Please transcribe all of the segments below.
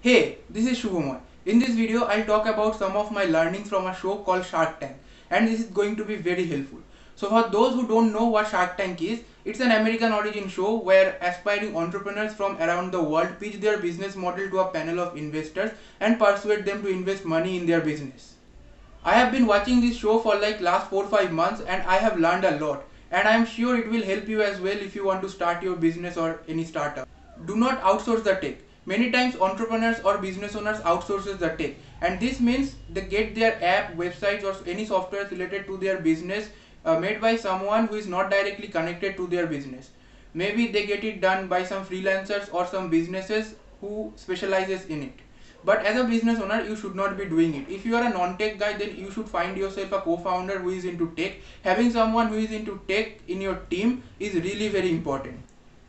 Hey, this is Shubhamoy. In this video, I'll talk about some of my learnings from a show called Shark Tank, and this is going to be very helpful. So for those who don't know what Shark Tank is, it's an American origin show where aspiring entrepreneurs from around the world pitch their business model to a panel of investors and persuade them to invest money in their business. I have been watching this show for like last 4-5 months and I have learned a lot, and I am sure it will help you as well if you want to start your business or any startup. Do not outsource the tech. Many times entrepreneurs or business owners outsources the tech, and this means they get their app, websites or any software related to their business made by someone who is not directly connected to their business. Maybe they get it done by some freelancers or some businesses who specializes in it. But as a business owner, you should not be doing it. If you are a non-tech guy, then you should find yourself a co-founder who is into tech. Having someone who is into tech in your team is really very important.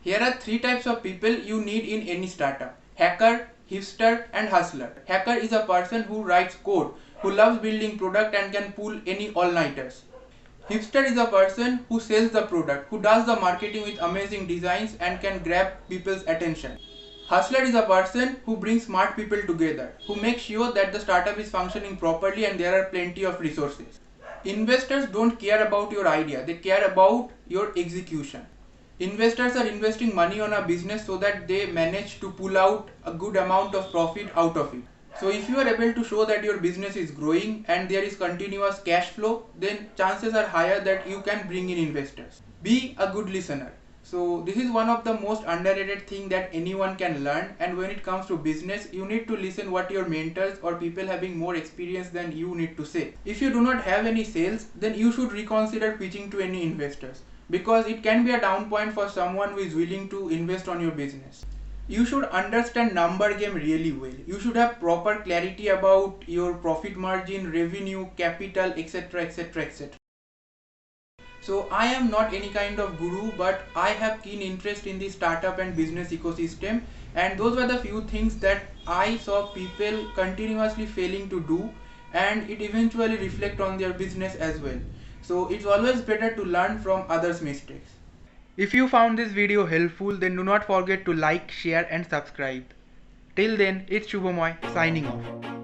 Here are three types of people you need in any startup: hacker, hipster, and hustler. Hacker is a person who writes code, who loves building product and can pull any all-nighters. Hipster is a person who sells the product, who does the marketing with amazing designs and can grab people's attention. Hustler is a person who brings smart people together, who makes sure that the startup is functioning properly and there are plenty of resources. Investors don't care about your idea, they care about your execution. Investors are investing money on a business so that they manage to pull out a good amount of profit out of it. So if you are able to show that your business is growing and there is continuous cash flow, then chances are higher that you can bring in investors. Be a good listener. So this is one of the most underrated thing that anyone can learn, and when it comes to business, you need to listen what your mentors or people having more experience than you need to say. If you do not have any sales, then you should reconsider pitching to any investors, because it can be a down point for someone who is willing to invest on your business. You should understand number game really well. You should have proper clarity about your profit margin, revenue, capital, etc, etc, etc. So I am not any kind of guru, but I have keen interest in the startup and business ecosystem, and those were the few things that I saw people continuously failing to do, and it eventually reflect on their business as well. So it's always better to learn from others' mistakes. If you found this video helpful, then do not forget to like, share and subscribe. Till then, it's Shubhamoy signing off.